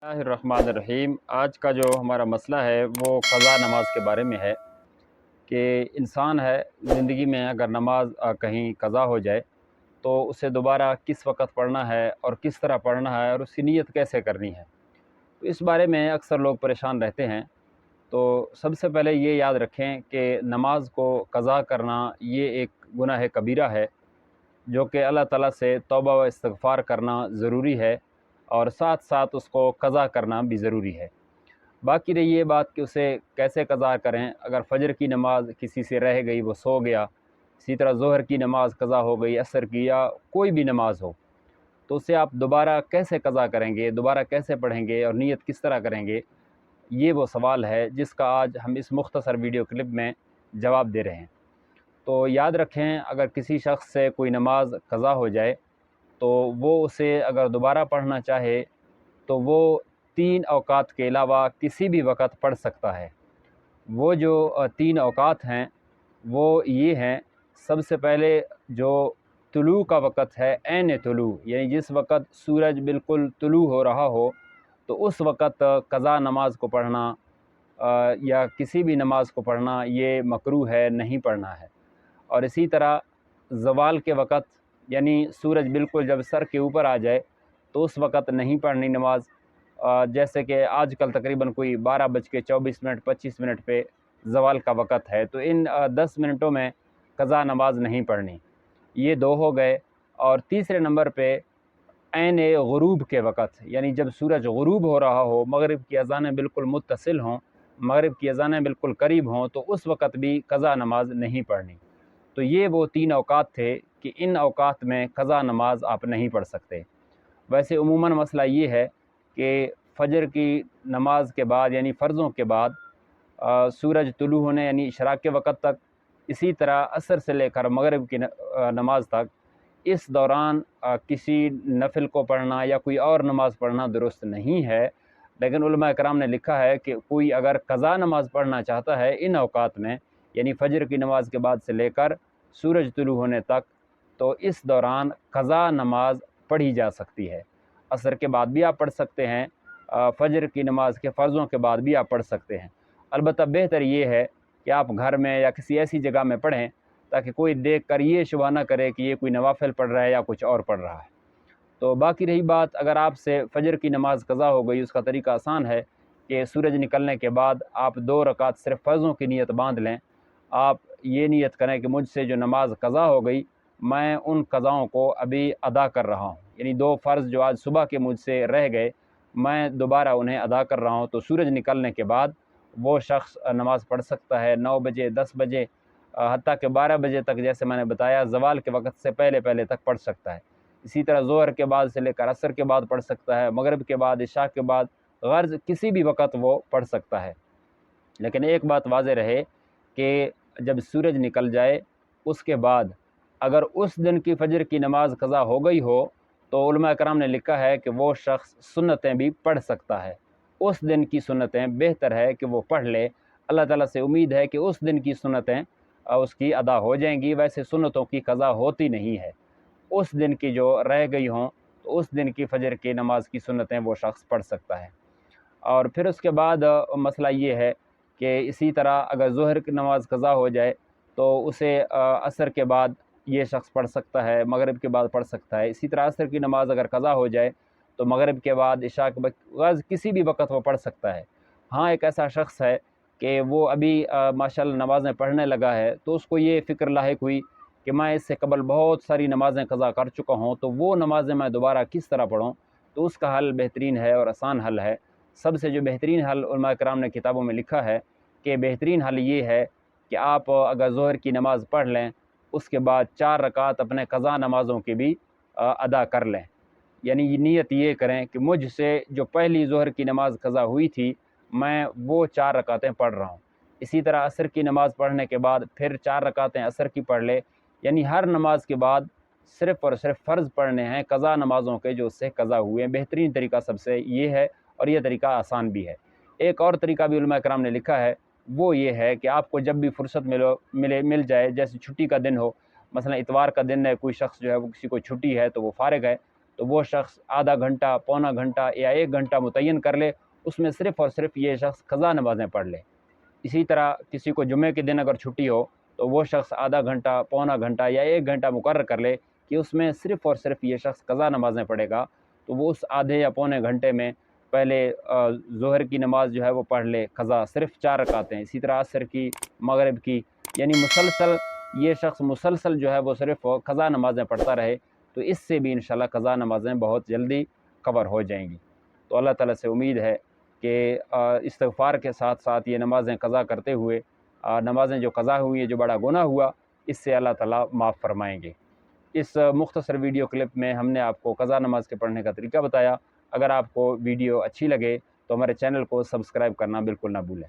बिस्मिल्लाहिर्रहमानिर्रहीम। आज का जो हमारा मसला है वो क़ज़ा नमाज के बारे में है कि इंसान है ज़िंदगी में अगर नमाज कहीं क़ज़ा हो जाए तो उसे दोबारा किस वक़्त पढ़ना है और किस तरह पढ़ना है और उसकी नीयत कैसे करनी है। तो इस बारे में अक्सर लोग परेशान रहते हैं। तो सबसे पहले ये याद रखें कि नमाज को क़ज़ा करना ये एक गुनाह कबीरा है, जो कि अल्लाह ताला से तौबा व इस्तिग़फ़ार करना ज़रूरी है और साथ साथ उसको क़ज़ा करना भी ज़रूरी है। बाकी रही ये बात कि उसे कैसे क़ज़ा करें। अगर फ़जर की नमाज़ किसी से रह गई, वो सो गया, इसी तरह ज़ोहर की नमाज़ क़ज़ा हो गई, असर की या कोई भी नमाज़ हो, तो उसे आप दोबारा कैसे क़ज़ा करेंगे, दोबारा कैसे पढ़ेंगे और नीयत किस तरह करेंगे, ये वो सवाल है जिसका आज हम इस मुख्तसर वीडियो क्लिप में जवाब दे रहे हैं। तो याद रखें, अगर किसी शख़्स से कोई नमाज क़ज़ा हो जाए तो वो उसे अगर दोबारा पढ़ना चाहे तो वो 3 औक़ात के अलावा किसी भी वक़्त पढ़ सकता है। वो जो 3 औक़ात हैं वो ये हैं। सबसे पहले जो तुलू का वक़्त है, ऐन तुलू, यानी जिस वक़्त सूरज बिल्कुल तुलू हो रहा हो, तो उस वक़्त क़ज़ा नमाज को पढ़ना या किसी भी नमाज को पढ़ना ये मकरूह है, नहीं पढ़ना है। और इसी तरह ज़वाल के वक़्त, यानी सूरज बिल्कुल जब सर के ऊपर आ जाए तो उस वक़्त नहीं पढ़नी नमाज। जैसे कि आजकल तकरीबन कोई 12:24 25 मिनट पे ज़वाल का वक़्त है, तो इन 10 मिनटों में क़ज़ा नमाज नहीं पढ़नी। ये 2 हो गए। और तीसरे नंबर पे ऐन गुरूब के वक़्त, यानी जब सूरज गुरूब हो रहा हो, मगरिब की अज़ानें बिल्कुल मुत्तसिल हों, मगरिब की अज़ानें बिल्कुल करीब हों, तो उस वक़्त भी क़ज़ा नमाज नहीं पढ़नी। तो ये वो 3 औक़ात थे कि इन औक़ात में क़ज़ा नमाज आप नहीं पढ़ सकते। वैसे उमूमन मसला ये है कि फ़जर की नमाज के बाद, यानी फ़र्ज़ों के बाद सूरज तुलू होने यानी इशराक़ के वक़्त तक, इसी तरह असर से लेकर मगरिब की नमाज तक, इस दौरान किसी नफ़िल को पढ़ना या कोई और नमाज़ पढ़ना दुरुस्त नहीं है। लेकिन उलमा कराम ने लिखा है कि कोई अगर क़ज़ा नमाज पढ़ना चाहता है इन औक़ात में, यानी फ़जर की नमाज के बाद से लेकर सूरज तुलू होने तक, तो इस दौरान क़ज़ा नमाज पढ़ी जा सकती है। असर के बाद भी आप पढ़ सकते हैं, फ़जर की नमाज के फ़र्ज़ों के बाद भी आप पढ़ सकते हैं। अलबत्ता बेहतर ये है कि आप घर में या किसी ऐसी जगह में पढ़ें ताकि कोई देख कर ये शुबहा ना करे कि ये कोई नवाफ़िल पढ़ रहा है या कुछ और पढ़ रहा है। तो बाकी रही बात, अगर आपसे फ़जर की नमाज क़ज़ा हो गई, उसका तरीका आसान है कि सूरज निकलने के बाद आप 2 रकात सिर्फ़ फ़र्ज़ों की नीयत बाँध लें। आप ये नीयत करें कि मुझसे जो नमाज क़ज़ा हो गई, मैं उन क़ज़ाओं को अभी अदा कर रहा हूँ, यानी 2 फ़र्ज़ जो आज सुबह के मुझसे रह गए, मैं दोबारा उन्हें अदा कर रहा हूँ। तो सूरज निकलने के बाद वो शख़्स नमाज़ पढ़ सकता है 9 बजे, 10 बजे, हत्ता कि 12 बजे तक, जैसे मैंने बताया ज़वाल के वक़्त से पहले पहले तक पढ़ सकता है। इसी तरह ज़ोहर के बाद से लेकर असर के बाद पढ़ सकता है, मगरिब के बाद, इशा के बाद, ग़र्ज़ किसी भी वक़्त वो पढ़ सकता है। लेकिन एक बात वाज़ेह रहे कि जब सूरज निकल जाए उसके बाद अगर उस दिन की फ़जर की नमाज क़ज़ा हो गई हो, तो उलमा कराम ने लिखा है कि वो शख़्स सुन्नतें भी पढ़ सकता है। उस दिन की सुन्नतें बेहतर है कि वो पढ़ ले। अल्लाह ताला से उम्मीद है कि उस दिन की सुन्नतें उसकी अदा हो जाएंगी। वैसे सुन्नतों की क़ज़ा होती नहीं है, उस दिन की जो रह गई हों, तो उस दिन की फ़जर की नमाज की सुन्नतें वो शख़्स पढ़ सकता है। और फिर उसके बाद मसला ये है कि इसी तरह अगर ज़ोहर की नमाज क़ज़ा हो जाए तो उसे असर के बाद ये शख़्स पढ़ सकता है, मगरिब के बाद पढ़ सकता है। इसी तरह असर की नमाज अगर क़ज़ा हो जाए तो मगरिब के बाद, इशा के बाद, किसी भी वक़्त वो पढ़ सकता है। हाँ, एक ऐसा शख़्स है कि वो अभी माशाअल्लाह नमाज़ें पढ़ने लगा है, तो उसको ये फ़िक्र लाहिक हुई कि मैं इससे कबल बहुत सारी नमाज़ें क़ज़ा कर चुका हूँ, तो वो नमाज़ें मैं दोबारा किस तरह पढ़ूँ। तो उसका हल बेहतरीन है और आसान हल है। सबसे जो बेहतरीन हल उलमा कराम ने किताबों में लिखा है कि बेहतरीन हल ये है कि आप अगर ज़ोहर की नमाज़ पढ़ लें, उसके बाद 4 रकात अपने क़ज़ा नमाज़ों की भी अदा कर लें। यानी नीयत ये करें कि मुझसे जो पहली ज़ोहर की नमाज़ क़ज़ा हुई थी, मैं वो 4 रकातें पढ़ रहा हूँ। इसी तरह असर की नमाज़ पढ़ने के बाद फिर 4 रकातें असर की पढ़ ले। यानी हर नमाज के बाद सिर्फ़ और सिर्फ फ़र्ज़ पढ़ने हैं क़ज़ा नमाज़ों के जो उससे क़ज़ा हुए हैं। बेहतरीन तरीका सबसे ये है और ये तरीका आसान भी है। एक और तरीका भी उलमा कराम ने लिखा है, वो ये है कि आपको जब भी फ़ुर्सत मिल जाए, जैसे छुट्टी का दिन हो, मसलन इतवार का दिन है, कोई शख़्स जो है वो किसी को छुट्टी है तो वो फ़ारिग है, تو وہ شخص آدھا گھنٹہ، پونا گھنٹہ یا 1 گھنٹہ متعین کر لے، اس میں صرف اور صرف یہ شخص قضا نمازیں پڑھ لے۔ اسی طرح کسی کو جمعے کے دن اگر چھٹی ہو تو وہ شخص آدھا گھنٹہ، پونا گھنٹہ یا 1 گھنٹہ مقرر کر لے کہ اس میں صرف اور صرف یہ شخص قضا نمازیں پڑھے گا، تو وہ اس آدھے یا پونے گھنٹے میں پہلے ظہر کی نماز جو ہے وہ پڑھ لے قضا، صرف 4 رکعتیں، اسی طرح عصر کی، مغرب کی، یعنی مسلسل یہ شخص مسلسل جو ہے وہ صرف قضا نمازیں پڑھتا رہے، تو اس سے بھی انشاءاللہ قضا نمازیں بہت جلدی کور ہو جائیں گی۔ تو اللہ تعالیٰ سے امید ہے کہ استغفار کے ساتھ ساتھ یہ نمازیں قضا کرتے ہوئے، نمازیں جو قضا ہوئی ہیں، جو بڑا گناہ ہوا، اس سے اللہ تعالیٰ معاف فرمائیں گے۔ اس مختصر ویڈیو کلپ میں ہم نے آپ کو قضا نماز کے پڑھنے کا طریقہ بتایا۔ اگر آپ کو ویڈیو اچھی لگے تو ہمارے چینل کو سبسکرائب کرنا بالکل نہ بھولیں۔